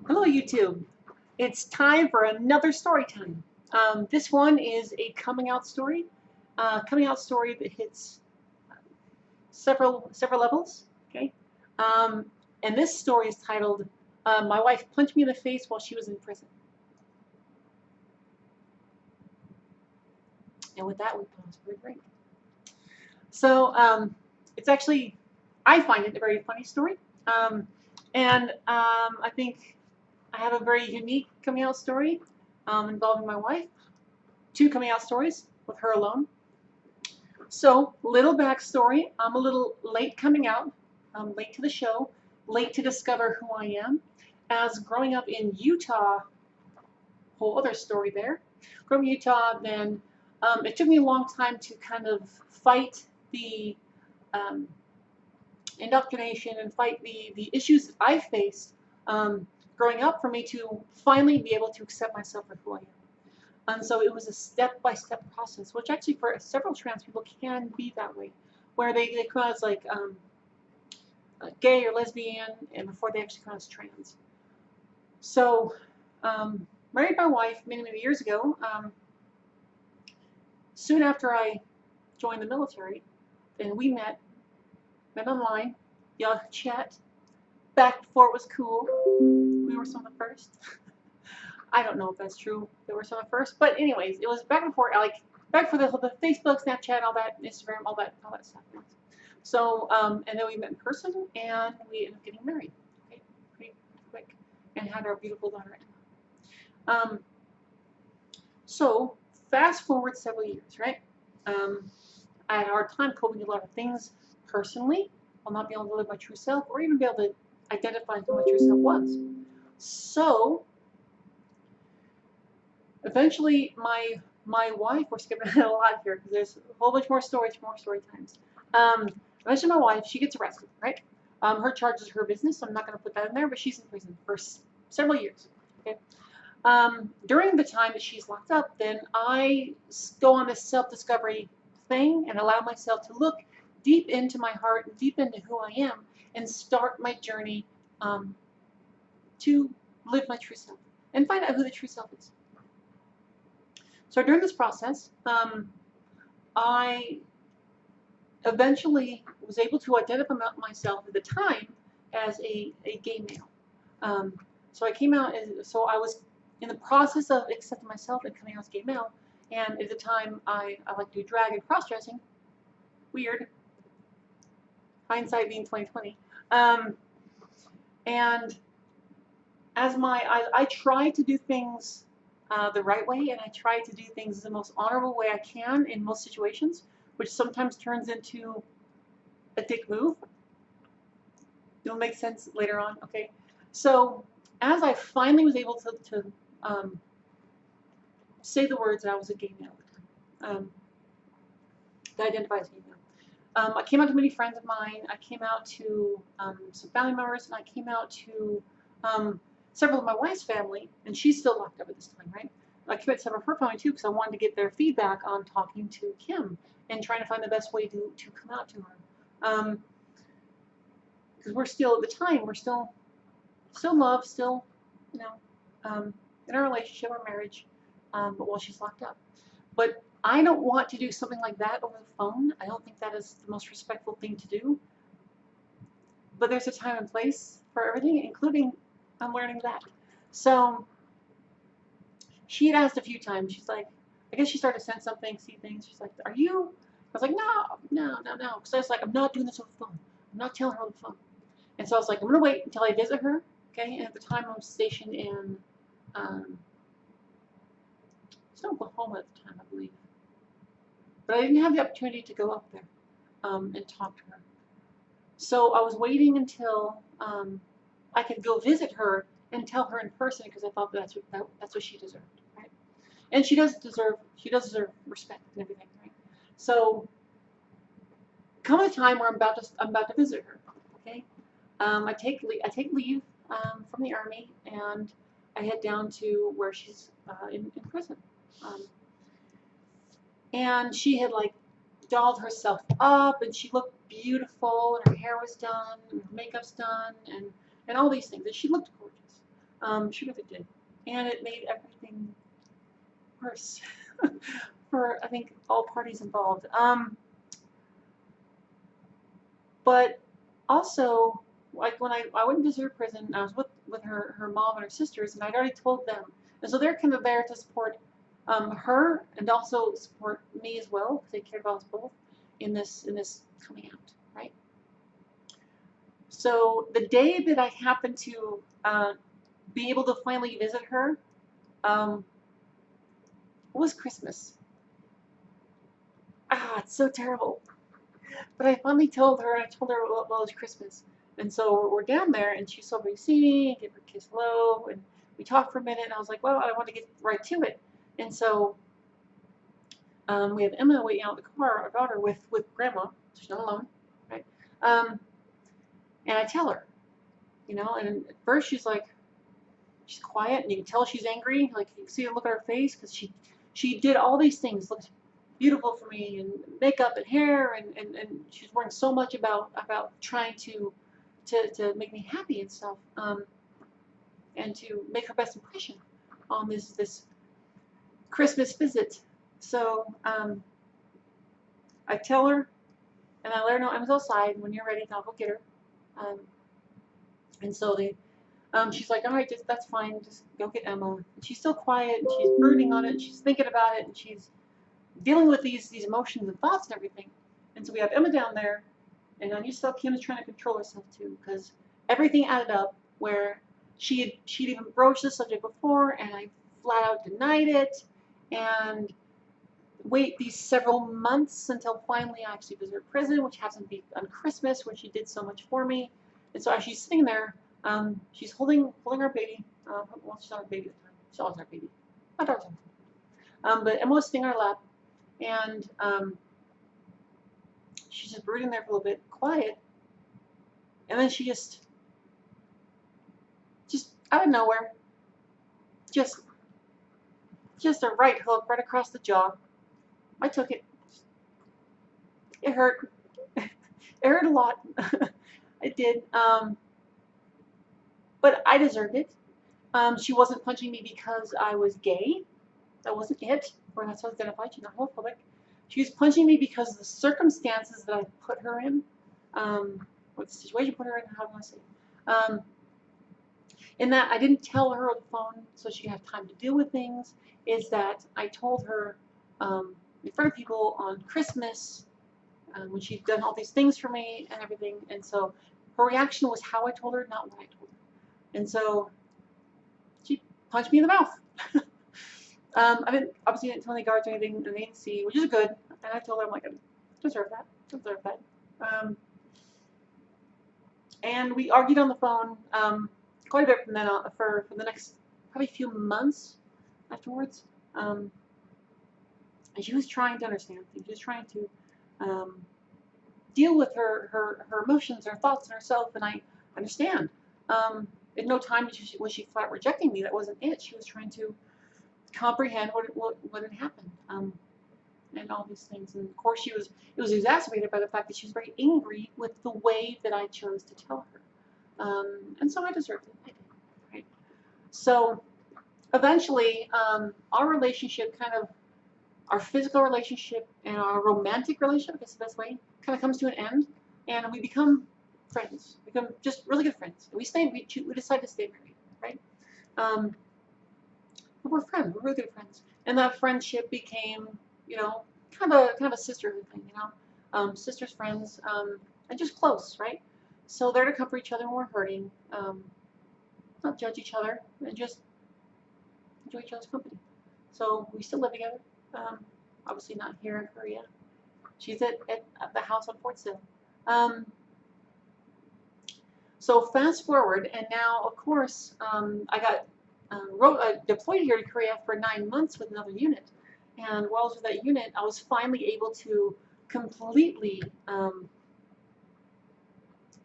Hello YouTube. It's time for another story time. This one is a coming out story. Coming out story that hits several levels. Okay. Um, and this story is titled "My Wife Punched Me in the Face While She Was in Prison." And with that, we pause for a drink. So it's actually, I find it a very funny story. I think I have a very unique coming out story involving my wife. Two coming out stories with her alone. So, little backstory. I'm a little late coming out. I'm late to the show, late to discover who I am. As growing up in Utah, whole other story there. Growing up in Utah, then it took me a long time to kind of fight the um, indoctrination and fight the issues that I faced growing up for me to finally be able to accept myself for who I am. And so it was a step-by-step process, which actually for several trans people can be that way, where they come out as like gay or lesbian, and before they actually come out as trans. So, married my wife many years ago. Soon after I joined the military, and we met online, y'all chat. Back before it was cool, we were some of the first. I don't know if that's true. They were some of the first, but anyways, it was back before back for the Facebook, Snapchat, all that, Instagram, all that stuff. So and then we met in person, and we ended up getting married. Okay, pretty quick, and had our beautiful daughter. Um, so fast forward several years, right? I had a hard time coping with a lot of things personally, while not being able to live my true self, or even be able to identify who my true self was. So eventually, my wife, we're skipping ahead a lot here because there's a whole bunch more stories, more story times. Eventually, my wife, she gets arrested, right? Her charge is her business, so I'm not going to put that in there, but she's in prison for several years. Okay. During the time that she's locked up, then I go on this self-discovery thing and allow myself to look deep into my heart and deep into who I am and start my journey to live my true self and find out who the true self is. So during this process, I eventually was able to identify myself at the time as a gay male. So I came out as, so I was in the process of accepting myself and coming out as gay male. And at the time, I like to do drag and cross-dressing. Weird. Hindsight being 2020. And as I try to do things the right way, and I try to do things the most honorable way I can in most situations, which sometimes turns into a dick move. It'll make sense later on, okay? So as I finally was able to say the words that I was a gay male, that identifies gay male. I came out to many friends of mine. I came out to some family members, and I came out to several of my wife's family, and she's still locked up at this time, right? I came out to several of her family too, because I wanted to get their feedback on talking to Kim and trying to find the best way to come out to her. Because we're still, at the time, we're still in love, still, you know, in a relationship or marriage, but while she's locked up. But I don't want to do something like that over the phone. I don't think that is the most respectful thing to do. But there's a time and place for everything, including I'm learning that. So she had asked a few times. She's like, I guess she started to sense something, see things. She's like, are you? I was like, no. Because I was like, I'm not doing this over the phone. I'm not telling her over the phone. And so I was like, I'm going to wait until I visit her. Okay. And at the time, I was stationed in Oklahoma at the time, I believe. But I didn't have the opportunity to go up there and talk to her. So I was waiting until I could go visit her and tell her in person, because I thought that's what she deserved, right? And she does deserve respect and everything, right? So come a time where I'm about to visit her, okay? I take leave from the army, and I head down to where she's in prison. And she had like dolled herself up, and she looked beautiful, and her hair was done, and her makeup's done, and all these things, and she looked gorgeous. She really did. And it made everything worse for, I think, all parties involved. But also, like when I went to visit her prison, I was with her mom and her sisters, and I'd already told them. And so they're kind of there to support her and also support me as well, because they cared about us both in this coming out, right? So the day that I happened to be able to finally visit her um, was Christmas. Ah, it's so terrible. But I finally told her, and I told her, well, it was Christmas. And so we're down there, and she saw me see, gave her a kiss hello, and we talked for a minute, and I was like, well, I want to get right to it. And so we have Emma waiting out in the car, our daughter, with Grandma. She's not alone, right? Um, and I tell her, and at first she's quiet, and you can tell she's angry. Like, you can see the look on her face, because she did all these things, looked beautiful for me, and makeup and hair, and she's worrying so much about trying to make me happy and stuff, and to make her best impression on this Christmas visit. So I tell her, and I let her know Emma's outside. When you're ready, I'll go get her. Um, and so she's like, all right, that's fine. Just go get Emma. And she's still quiet, and she's brooding on it, and she's thinking about it, and she's dealing with these emotions and thoughts and everything. And so we have Emma down there, and on yourself, Kim is trying to control herself too, because everything added up where she'd even broached the subject before, and I flat out denied it, and wait these several months until finally I actually visit her prison, which happens to be on Christmas, where she did so much for me. And so as she's sitting there, she's holding our baby. Well, she's not our baby at the time. She's always our baby. My daughter's but Emma was sitting on her lap, and she's just brooding there for a little bit, quiet, and then she just out of nowhere, just a right hook right across the jaw. I took it. It hurt. It hurt a lot. It did. But I deserved it. She wasn't punching me because I was gay. That wasn't it. We're not supposed to identify. She's not homophobic. She was punching me because of the circumstances that I put her in, or the situation I put her in. How do I say? In that I didn't tell her on the phone so she'd have time to deal with things, is that I told her in front of people on Christmas when she'd done all these things for me and everything, and so her reaction was how I told her, not what I told her. And so she punched me in the mouth. I obviously didn't tell any guards or anything, and they didn't see, which is good. And I told her, I'm like, I deserve that. And we argued on the phone quite a bit from then on, for the next probably few months afterwards. And she was trying to understand things. She was trying to deal with her emotions, her thoughts, and herself. And I understand. At no time was she flat rejecting me. That wasn't it. She was trying to comprehend what had happened, and all these things. And of course, it was exacerbated by the fact that she was very angry with the way that I chose to tell her. And so I deserved it. I did. Right? So eventually, our relationship our physical relationship and our romantic relationship, I guess the best way, kind of comes to an end, and we become friends. We become just really good friends. We decide to stay married, right? But we're friends. We're really good friends, and that friendship became, kind of a sisterhood thing, sisters, friends, and just close, right? So there to comfort each other when we're hurting, not judge each other, and just enjoy each other's company. So we still live together. Obviously not here in Korea. She's at the house on Fort Sill. So fast forward, and now, of course, I got deployed here to Korea for 9 months with another unit. And while I was with that unit, I was finally able to completely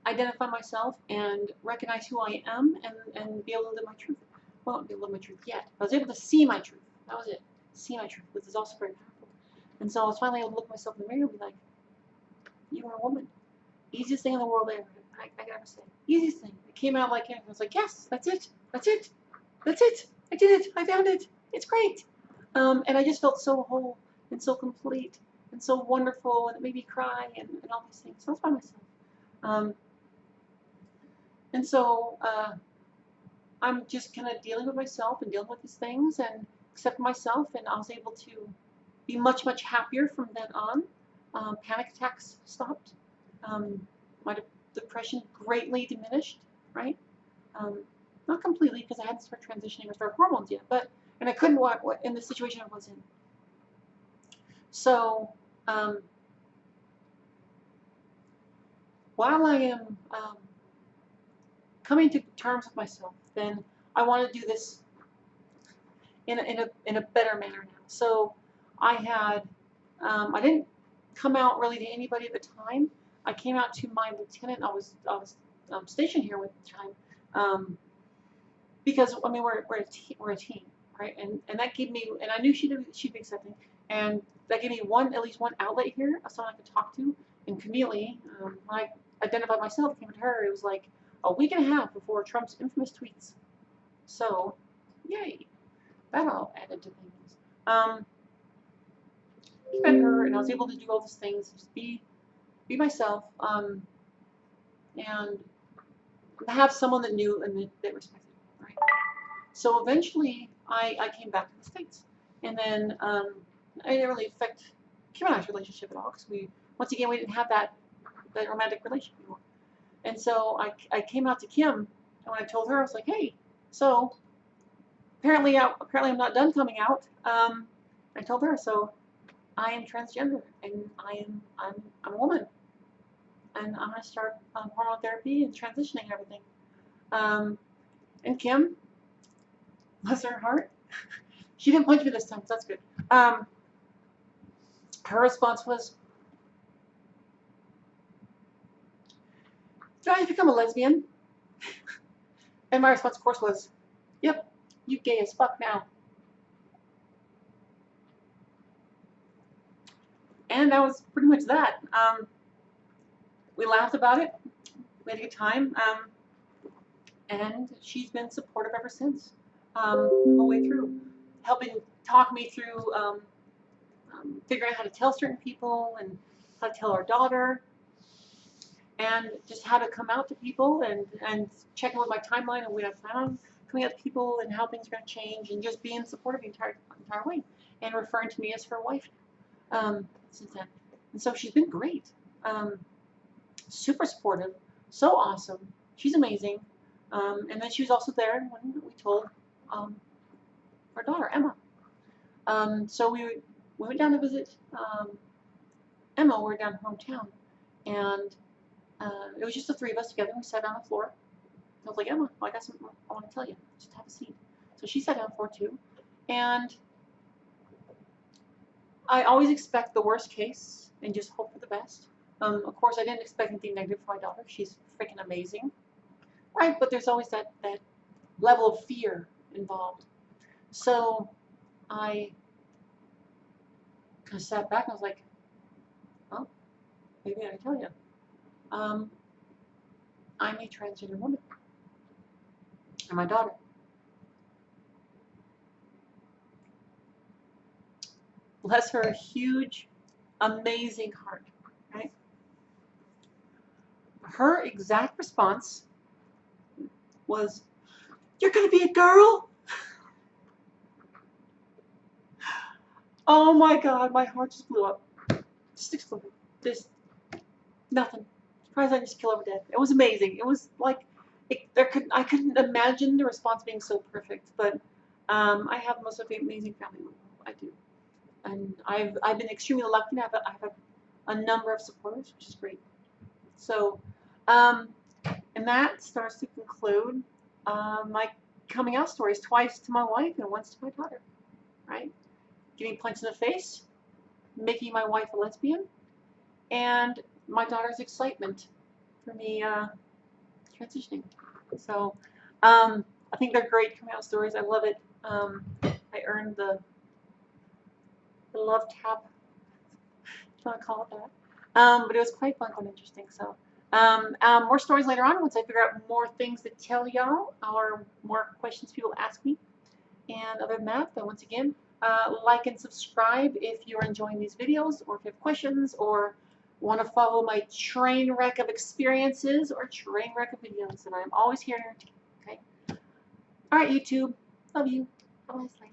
identify myself and recognize who I am, and be able to live my truth. Well, not be able to live my truth yet. I was able to see my truth. That was it. See my truth, which is also very powerful. And so I was finally able to look myself in the mirror and be like, you are a woman. Easiest thing in the world I could ever say. Easiest thing. It came out like it. I was like, yes, that's it. That's it. That's it. I did it. I found it. It's great. And I just felt so whole and so complete and so wonderful, and it made me cry and all these things. So I was by myself. Um, and so I'm just kind of dealing with myself and dealing with these things and accepting myself, and I was able to be much, much happier from then on. Panic attacks stopped. My depression greatly diminished, right? Um, Not completely, because I hadn't started transitioning or started hormones yet, but, and I couldn't walk in the situation I was in. So, while I am coming to terms with myself, then I want to do this in a better manner now. So I had, I didn't come out really to anybody at the time. I came out to my lieutenant. I was stationed here with the time, because I mean we're a team, right? And that gave me, and I knew she'd be accepting, and that gave me at least one outlet here, someone I could talk to. And conveniently, when I identified myself, came to her. It was like a week and a half before Trump's infamous tweets. So, yay, that all added to things. Met her, and I was able to do all those things, just be myself, and have someone that knew and that respected me, right? So eventually, I came back to the States, and then it didn't really affect Kim and I's relationship at all, because once again we didn't have that romantic relationship anymore. And so I came out to Kim, and when I told her, I was like, hey, so apparently I'm not done coming out. I told her, so I am transgender, and I'm a woman, and I'm gonna start hormone therapy and transitioning and everything. And Kim, bless her heart, she didn't punch me this time, so that's good. Her response was, "Did I become a lesbian?" And my response, of course, was, "Yep, you gay as fuck now." And that was pretty much that. We laughed about it. We had a good time. And she's been supportive ever since, the whole way through, helping talk me through figuring out how to tell certain people and how to tell our daughter, and just how to come out to people, and checking with my timeline and when I plan on coming out to people and how things are going to change, and just being supportive the entire way, and referring to me as her wife since then. And so she's been great, super supportive, so awesome. She's amazing. And then she was also there when we told our daughter, Emma. So we went down to visit Emma. We're down in her hometown, and it was just the three of us together. We sat down on the floor. I was like, Emma, I got something I want to tell you. Just have a seat. So she sat down for too. And I always expect the worst case and just hope for the best. Of course, I didn't expect anything negative for my daughter. She's freaking amazing. Right, but there's always that level of fear involved. So I kind of sat back and I was like, oh, maybe I tell you. I'm a transgender woman. And my daughter. Bless her huge, amazing heart, right? Her exact response was, "You're gonna be a girl?" Oh my God, my heart just blew up. Just exploded. Just nothing. Surprised I just killed over dead. It was amazing. It was like I couldn't imagine the response being so perfect. But I have the most amazing family. I do, and I've been extremely lucky. I've had a number of supporters, which is great. So, and that starts to conclude my coming out stories, twice to my wife and once to my daughter, right? Getting punched in the face, making my wife a lesbian, and my daughter's excitement for me transitioning. So I think they're great coming out stories. I love it. I earned the love tap, if you want to call it that. But it was quite fun and interesting. So More stories later on once I figure out more things to tell y'all or more questions people ask me. And other than that, then once again, like and subscribe if you're enjoying these videos or if you have questions or want to follow my train wreck of experiences or train wreck of videos. And I'm always here. Okay. All right, YouTube. Love you. Bye-bye.